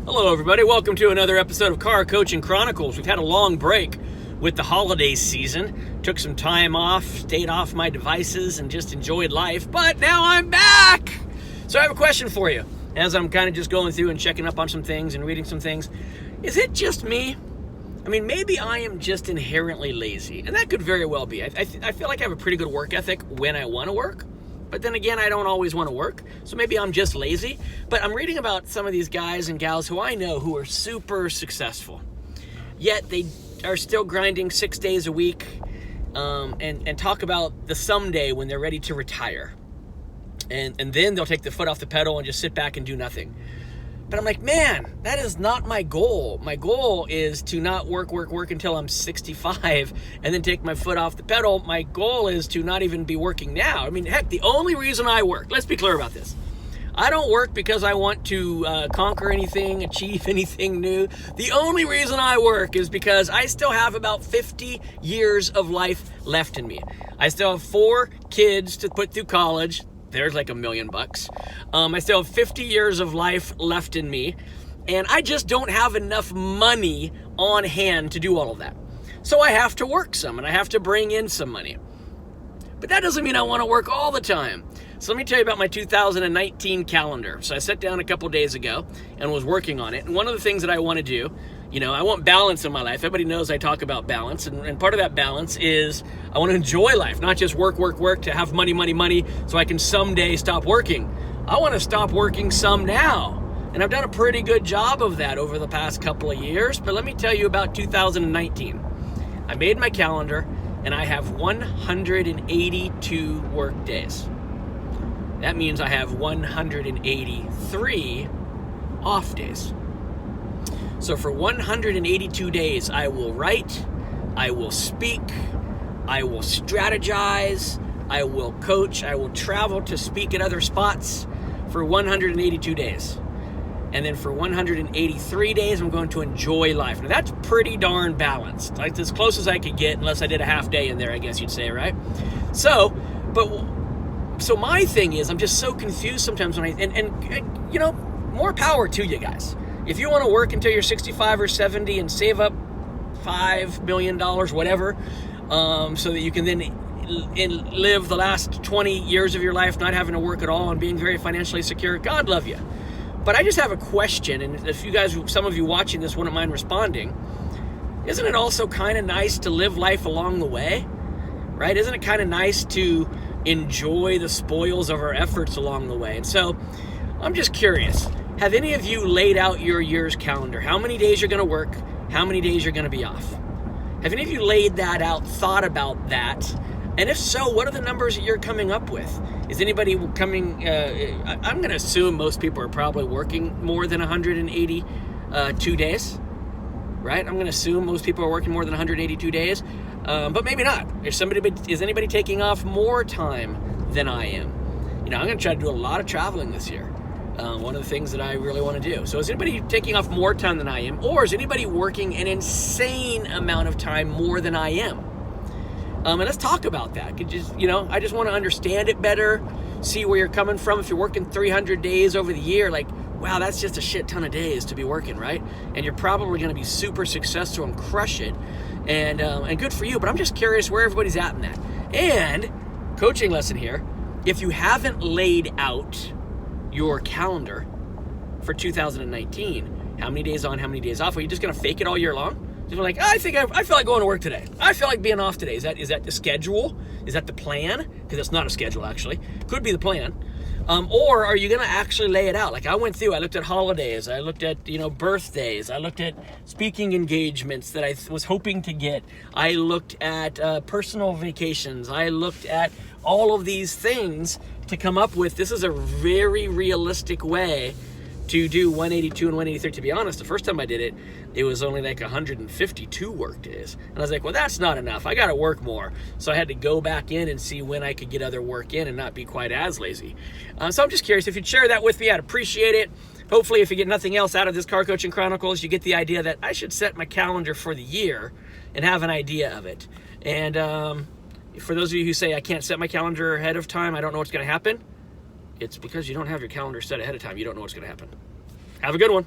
Hello, everybody. Welcome to another episode of Car Coaching Chronicles. We've had a long break with the holiday season. Took some time off, stayed off my devices, and just enjoyed life. But now I'm back! So I have a question for you. As I'm kind of just going through and checking up on some things and reading some things, is it just me? I mean, maybe I am just inherently lazy. And that could very well be. I feel like I have a pretty good work ethic when I want to work. But then again, I don't always want to work, so maybe I'm just lazy. But I'm reading about some of these guys and gals who I know who are super successful, yet they are still grinding 6 days a week, and talk about the someday when they're ready to retire. And then they'll take the foot off the pedal and just sit back and do nothing. But I'm like, man, that is not my goal. My goal is to not work until I'm 65 and then take my foot off the pedal. My goal is to not even be working now. I mean, heck, the only reason I work, let's be clear about this. I don't work because I want to conquer anything, achieve anything new. The only reason I work is because I still have about 50 years of life left in me. I still have 4 kids to put through college. There's like $1 million. I still have 50 years of life left in me, and I just don't have enough money on hand to do all of that. So I have to work some, and I have to bring in some money. But that doesn't mean I want to work all the time. So let me tell you about my 2019 calendar. So I sat down a couple days ago and was working on it. And one of the things that I want to do, I want balance in my life. Everybody knows I talk about balance. And part of that balance is I want to enjoy life, not just work to have money, so I can someday stop working. I want to stop working some now. And I've done a pretty good job of that over the past couple of years. But let me tell you about 2019. I made my calendar and I have 182 work days. That means I have 183 off days. So for 182 days, I will write, I will speak, I will strategize, I will coach, I will travel to speak at other spots for 182 days. And then for 183 days, I'm going to enjoy life. Now that's pretty darn balanced. Like as close as I could get, unless I did a half day in there, I guess you'd say, right? So my thing is, I'm just so confused sometimes when more power to you guys. If you want to work until you're 65 or 70 and save up $5 million, whatever, so that you can then live the last 20 years of your life not having to work at all and being very financially secure, God love you. But I just have a question, and if you guys, some of you watching this wouldn't mind responding, isn't it also kind of nice to live life along the way, right? Isn't it kind of nice to enjoy the spoils of our efforts along the way? And so I'm just curious, have any of you laid out your year's calendar? How many days you're going to work? How many days you're going to be off? Have any of you laid that out, thought about that? And if so, what are the numbers that you're coming up with? Is anybody coming, I'm going to assume most people are probably working more than 182 days, right? I'm going to assume most people are working more than 182 days, but maybe not. Is anybody taking off more time than I am? I'm going to try to do a lot of traveling this year. One of the things that I really want to do. So is anybody taking off more time than I am? Or is anybody working an insane amount of time more than I am? And let's talk about that. I just want to understand it better, see where you're coming from. If you're working 300 days over the year, like, wow, that's just a shit ton of days to be working, right? And you're probably going to be super successful and crush it. And good for you. But I'm just curious where everybody's at in that. And coaching lesson here, if you haven't laid out your calendar for 2019, how many days on, how many days off? Are you just going to fake it all year long? Just like, I feel like going to work today. I feel like being off today. Is that the schedule? Is that the plan? Because it's not a schedule, actually. Could be the plan. Or are you going to actually lay it out? Like I went through, I looked at holidays. I looked at, birthdays. I looked at speaking engagements that I was hoping to get. I looked at personal vacations. I looked at all of these things to come up with, this is a very realistic way to do 182 and 183. To be honest, the first time I did it, it was only like 152 work days. And I was like, well, that's not enough. I got to work more. So I had to go back in and see when I could get other work in and not be quite as lazy. So I'm just curious, if you'd share that with me, I'd appreciate it. Hopefully, if you get nothing else out of this Car Coaching Chronicles, you get the idea that I should set my calendar for the year and have an idea of it. And for those of you who say I can't set my calendar ahead of time, I don't know what's going to happen, it's because you don't have your calendar set ahead of time. You don't know what's going to happen. Have a good one.